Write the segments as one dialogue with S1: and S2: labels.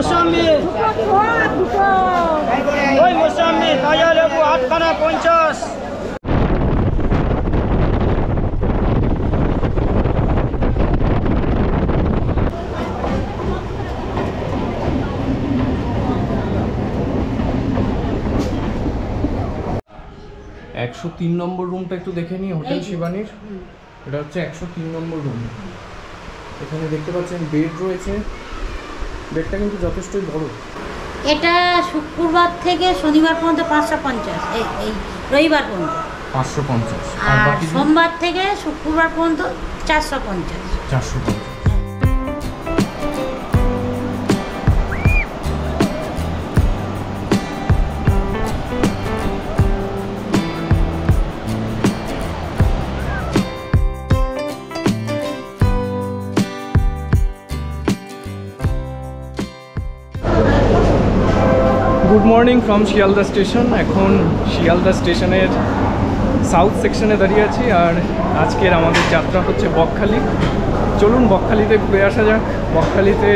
S1: মৌসুমি ওই মৌসুমি তাজা লেবু 8খানা 50।
S2: 103 নম্বর রুমটা একটু দেখে নিই হোটেল শিবানীর। এটা হচ্ছে 103 নম্বর রুম। এখানে দেখতে পাচ্ছেন বেড রয়েছে, বেডটা কিন্তু যথেষ্টই বড়।
S3: এটা শুক্রবার থেকে শনিবার পর্যন্ত 550, এই রবিবার পর্যন্ত
S2: 550,
S3: আর সোমবার থেকে শুক্রবার পর্যন্ত 450।
S2: 450। Good morning from Sealdah station. এখন শিয়ালদা স্টেশনের সাউথ সেকশনে দাঁড়িয়ে আছি, আর আজকের আমাদের যাত্রা হচ্ছে বকখালি। চলুন বকখালিতে ঘুরে আসা যাক। বকখালিতে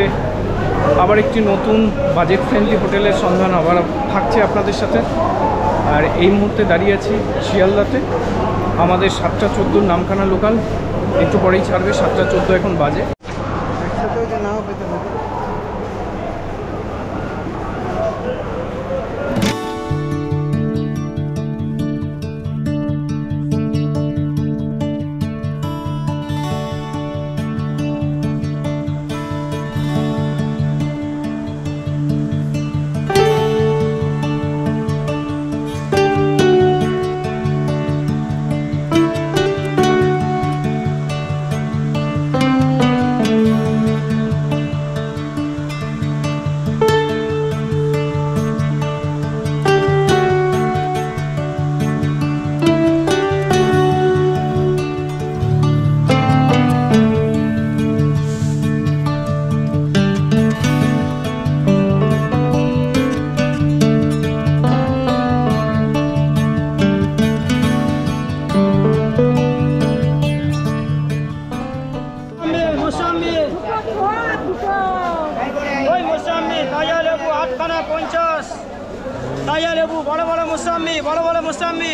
S2: আবার একটি নতুন বাজেট ফ্রেন্ডলি হোটেলের সন্ধান আবার থাকছে আপনাদের সাথে। আর এই মুহূর্তে দাঁড়িয়ে আছি শিয়ালদাতে। আমাদের 7টা 14 নামখানা লোকাল, একটু পরেই ছাড়বে। 7টা 14 এখন বাজে।
S1: ওই মৌসুমি তাজা লেবু 8খানা 50। তাজা লেবু বড় বড় মৌসুমি, বড় বড় মৌসুমি।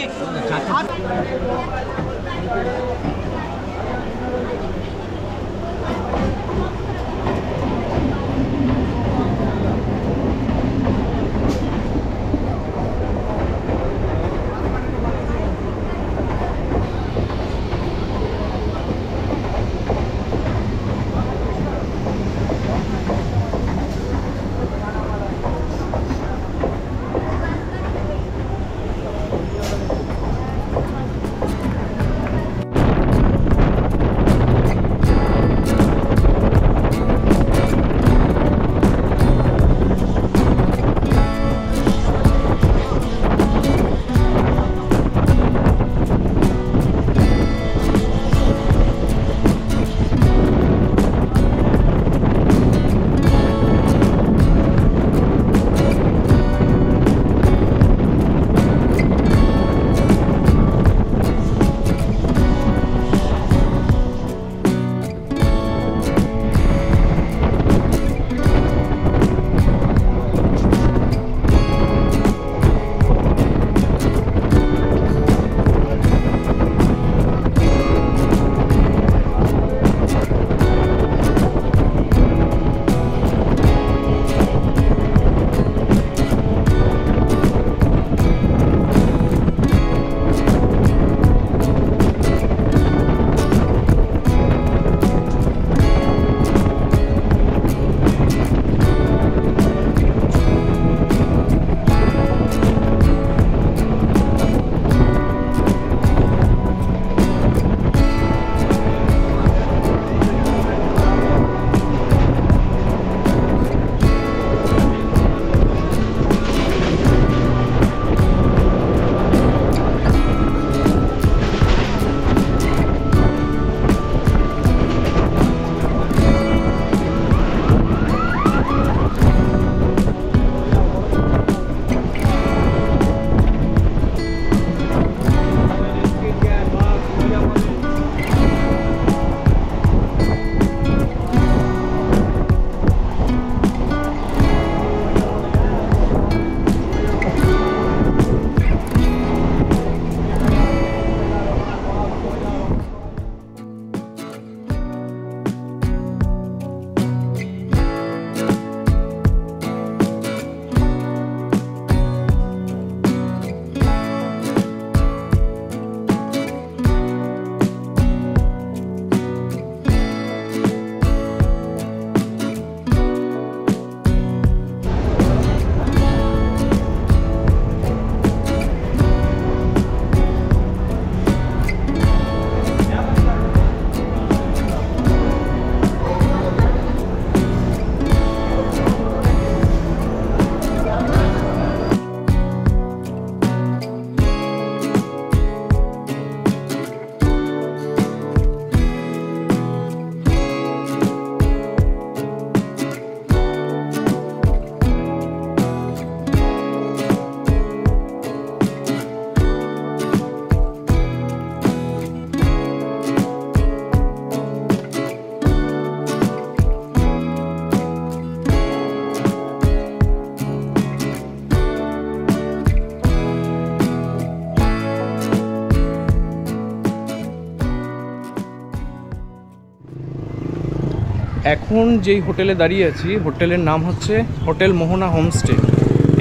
S2: এখন যেই হোটেলে দাঁড়িয়ে আছি হোটেলের নাম হচ্ছে হোটেল মোহনা হোমস্টে।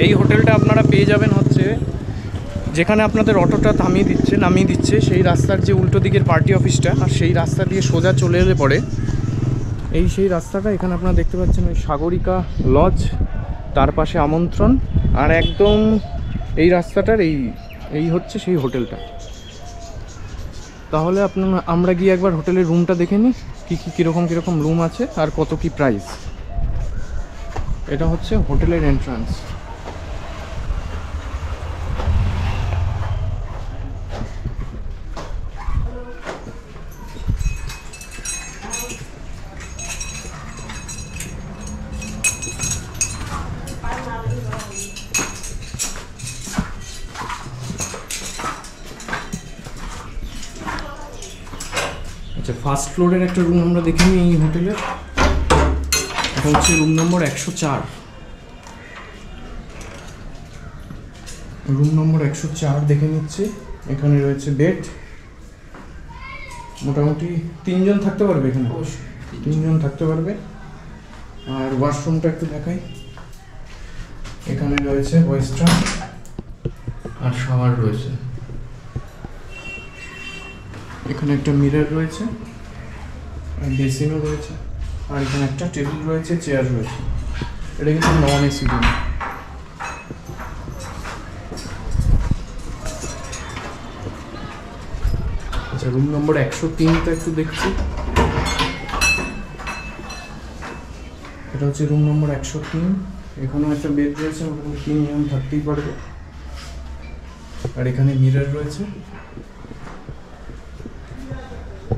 S2: এই হোটেলটা আপনারা পেয়ে যাবেন হচ্ছে যেখানে আপনাদের অটোটা নামিয়ে দিচ্ছে সেই রাস্তার যে উল্টো দিকের পার্টি অফিসটা, আর সেই রাস্তা দিয়ে সোজা চলে এলে পরে সেই রাস্তাটা, এখানে আপনারা দেখতে পাচ্ছেন ওই সাগরিকা লজ, তার পাশে আমন্ত্রণ, আর একদম এই রাস্তাটার এই হচ্ছে সেই হোটেলটা। তাহলে আমরা গিয়ে একবার হোটেলের রুমটা দেখে নিই কীরকম রুম আছে আর কত কি প্রাইস। এটা হচ্ছে হোটেলের এন্ট্রান্স। আচ্ছা, ফার্স্ট ফ্লোরের একটা রুম আমরা দেখে নিই এই হোটেলের। এটা হচ্ছে রুম নম্বর 104। রুম নম্বর 104 দেখে নিচ্ছি। এখানে রয়েছে বেড, মোটামুটি 3 জন থাকতে পারবে এখানে, 3 জন থাকতে পারবে। আর ওয়াশরুমটা একটু দেখাই। এখানে রয়েছে ওয়েস্টার্ন আর শাওয়ার রয়েছে। এখানে একটা মিরর রয়েছে, আর বেসিনও রয়েছে, আর এখানে একটা টেবিল রয়েছে, চেয়ার রয়েছে। এটা কিন্তু নন এসি রুম। আচ্ছা, রুম নম্বর 103টা একটু দেখছি। এটা হচ্ছে রুম নম্বর 103। এখানেও একটা বেড রয়েছে, মোটামুটি 3 জন থাকতেই পারবে। আর এখানে মিরর রয়েছে।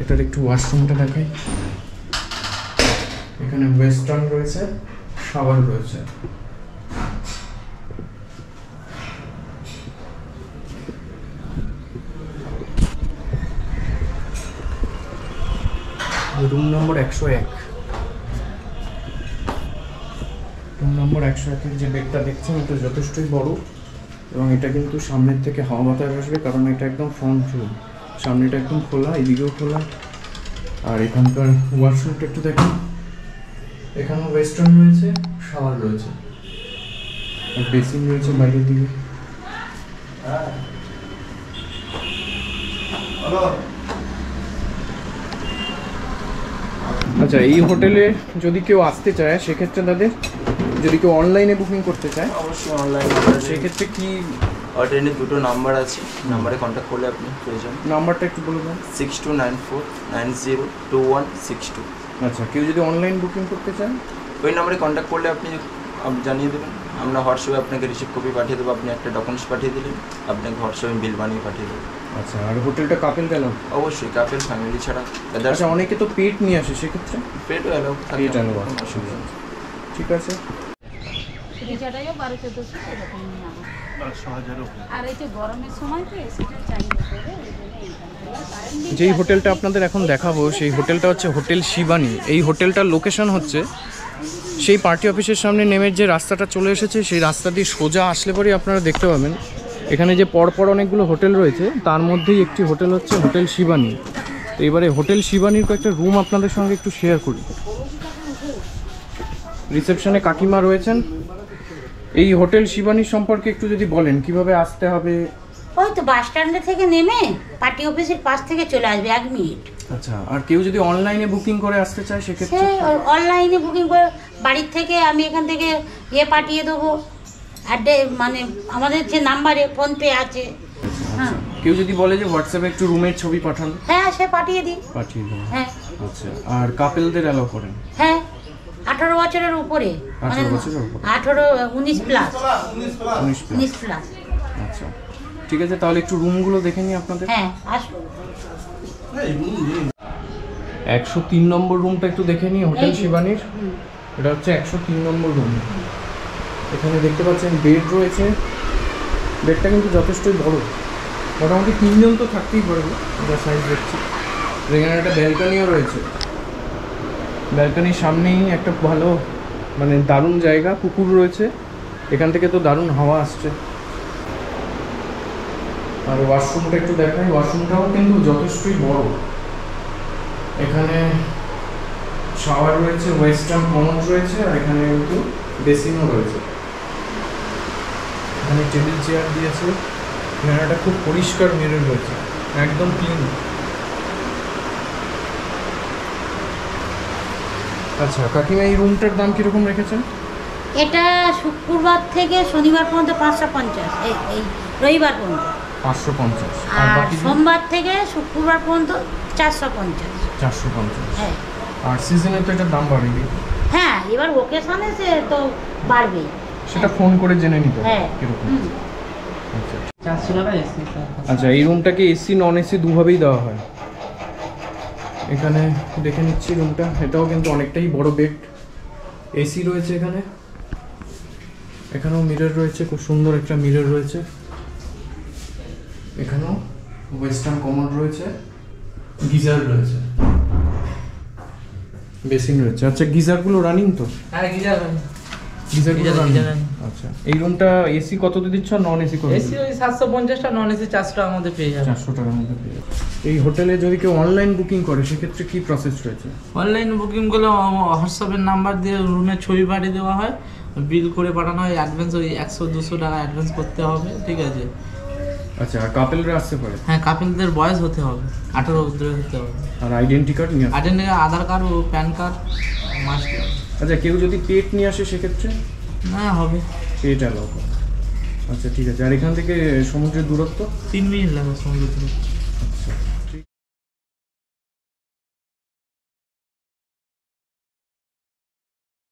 S2: এটার একটু ওয়াশরুমটা দেখাই। এখানে ওয়েস্টার্ন রয়েছে, শাওয়ার রয়েছে। Room number 101। রুম নম্বর 101-এর যে বেডটা দেখছেন এটা যথেষ্টই বড়, এবং এটা কিন্তু সামনের থেকে হাওয়া বাতাস আসবে, কারণ এটা একদম ফ্রন্ট রুম। সামনেটা একদম খোলা, এদিকেও খোলা। আর এখানকার ওয়াশরুমটা একটু দেখুন। এখানেও ওয়েস্টার্ন রয়েছে, শাওয়ার রয়েছে, আর বেসিন রয়েছে বাইরের দিকে। আচ্ছা, এই হোটেলে যদি কেউ আসতে চায় সেক্ষেত্রে তাদের, যদি কেউ অনলাইনে বুকিং করতে চায়
S4: অবশ্যই অনলাইনে,
S2: সেক্ষেত্রে কি
S4: ট্রেনে 2টো নাম্বার আছে, নাম্বারে কন্ট্যাক্ট করলে আপনি প্রয়োজন।
S2: নাম্বারটা একটু বলে দেন।
S4: 6294902162।
S2: আচ্ছা, কেউ যদি অনলাইন বুকিং করতে চান
S4: ওই নাম্বারে কন্ট্যাক্ট করলে আপনি জানিয়ে দেবেন। আমরা হোয়াটসঅ্যাপে আপনাকে রিসিভ কপি পাঠিয়ে দেবো। আপনি একটা ডকুমেন্টস পাঠিয়ে দিলেন, আপনাকে হোয়াটসঅ্যাপে বিল বানিয়ে পাঠিয়ে দেবো।
S2: আচ্ছা, আর হোটেলটা কাপেল গেল?
S4: অবশ্যই কাপেল, ফ্যামিলি ছাড়া।
S2: আচ্ছা, অনেকে তো পেট নিয়ে আসে, সেক্ষেত্রে
S4: পেটও অ্যালাউ থাকে,
S2: পেট অ্যালাউ আছে, অসুবিধা নেই। ঠিক আছে।
S3: আর এই যে গরমের সময় তো এসিটা চাহিদা করে।
S2: যেই হোটেলটা আপনাদের এখন দেখাবো সেই হোটেলটা হচ্ছে হোটেল শিবানী। এই হোটেলটার লোকেশন হচ্ছে সেই পার্টি অফিসের সামনে নেমে যে রাস্তাটা চলে এসেছে, সেই রাস্তা দিয়ে সোজা আসলে পরেই আপনারা দেখতে পাবেন এখানে যে পরপর অনেকগুলো হোটেল রয়েছে, তার মধ্যেই একটি হোটেল হচ্ছে হোটেল শিবানী। তো এবারে হোটেল শিবানীর কয়েকটা রুম আপনাদের সঙ্গে একটু শেয়ার করি। রিসেপশনে কাকিমা রয়েছেন। এই হোটেল শিবানী সম্পর্কে একটু যদি বলেন, কিভাবে আসতে হবে?
S3: ওই তো বাস স্ট্যান্ডে থেকে নেমে পার্টি অফিসের পাশ থেকে চলে আসবে, 1 মিনিট।
S2: আচ্ছা, আর কেউ যদি অনলাইনে বুকিং করে আসতে চায় সেক্ষেত্রে?
S3: অনলাইনে বুকিং করে বাড়ির থেকে আমি এখান থেকে পাঠিয়ে দেবো, মানে আমাদের যে নাম্বারে ফোনপে আছে। হ্যাঁ,
S2: কেউ যদি বলে যে হোয়াটসঅ্যাপে একটু রুমের ছবি পাঠান?
S3: হ্যাঁ, সে পাঠিয়ে দিই,
S2: পাঠিয়ে দেবো।
S3: হ্যাঁ।
S2: আচ্ছা, আর কাপেলদের অ্যালাউ করেন?
S3: হ্যাঁ, 18 বছরের উপরে,
S2: 18 বছরের উপরে,
S3: 19 প্লাস।
S2: আচ্ছা, ঠিক আছে, তাহলে একটু রুমগুলো দেখে নিই আপনাদের।
S3: হ্যাঁ, আসুন।
S2: 103 নম্বর রুমটা একটু দেখে নিই হোটেল শিবানীর। এটা হচ্ছে 103 নম্বর রুম। এখানে দেখতে পাচ্ছেন বেড রয়েছে। বেডটা কিন্তু যথেষ্টই বড়, মোটামুটি 3 জন তো থাকতেই পারবে যা সাইজ দেখছি। এখানে একটা ব্যালকনিও রয়েছে। ব্যালকনির সামনেই একটা ভালো, মানে দারুণ জায়গা, পুকুর রয়েছে, এখান থেকে তো দারুণ হাওয়া আসছে। আর ওয়াশরুমটা একটু দেখাই। ওয়াশরুমটাও কিন্তু যথেষ্টই বড়। এখানে শাওয়ার রয়েছে, ওয়েস্টার্ন কমন রয়েছে, আর এখানে কিন্তু বেসিনও রয়েছে। এখানে টেবিল চেয়ার দিয়েছে, এখানে একটা খুব পরিষ্কার মিরর রয়েছে, একদম ক্লিন। আচ্ছা কাকিমা, এই রুমটার দাম কিরকম রেখেছেন?
S3: এটা শুক্রবার থেকে শনিবার পর্যন্ত 550, এই রবিবার পর্যন্ত
S2: 550, আর
S3: আর
S2: বাকি
S3: সোমবার থেকে শুক্রবার পর্যন্ত 450।
S2: 450।
S3: হ্যাঁ
S2: আর সিজনে তো এটার দাম বাড়বে।
S3: হ্যাঁ, এবার ওকেশনে সে তো বাড়বেই।
S2: সেটা ফোন করে জেনে নিতে হবে
S3: হ্যাঁ।
S2: কিরকম।
S3: হুম।
S2: আচ্ছা
S1: 400 টাকা এসি।
S2: আচ্ছা, এই রুমটাকে এসি নন এসি দুভাবেই দেওয়া হয়। এখানে দেখে নিচ্ছি রুমটা, এটাও কিন্তু অনেকটাই বড় বেড, এসি রয়েছে এখানে, এখানেও মিরর রয়েছে, খুব সুন্দর একটা মিরর রয়েছে, এখানেও ওয়েস্টার্ন কমোড রয়েছে, গিজার রয়েছে, বেসিন রয়েছে। আচ্ছা গিজারগুলো রানিং তো?
S1: হ্যাঁ, গিজার
S2: গিজারগুলো
S1: গিজার
S2: রানিং।
S1: running।
S2: আচ্ছা, এই রুমটা এসি কত দিয়ে দিচ্ছ আর নন এসি কত?
S1: এসি ওই 750 টা, নন এসি 400 টাকার মধ্যে পেয়ে যাবে।
S2: 400 টাকার মধ্যে পেয়ে যাবে। এই হোটেলে যদি কেউ অনলাইন বুকিং করে সেক্ষেত্রে কি প্রসেস রয়েছে?
S1: অনলাইন বুকিং করলে হোয়াটসঅ্যাপের নাম্বার দিয়ে রুমের ছবি পাঠিয়ে দেওয়া হয়, বিল করে পাঠানো হয়, অ্যাডভান্স ওই 100-200 টাকা অ্যাডভান্স করতে হবে, ঠিক আছে?
S2: আচ্ছা, আর কাপেলরা আসতে পারে?
S1: হ্যাঁ, কাপিলদের বয়স হতে হবে, 18 অবধি হতে হবে।
S2: আর আইডেন্টি কার্ড নিয়ে আসতে?
S1: আইডেন্টি কার্ড, আধার কার্ড ও প্যান কার্ড মাস্ট।
S2: আচ্ছা, কেউ যদি পেট নিয়ে আসে সেক্ষেত্রে?
S1: না, হবে।
S2: পেট অ্যালাউ। আচ্ছা ঠিক আছে। আর এখান থেকে সমুদ্রের দূরত্ব?
S1: 3 মিনিট লাগে সমুদ্র থেকে।
S2: আচ্ছা।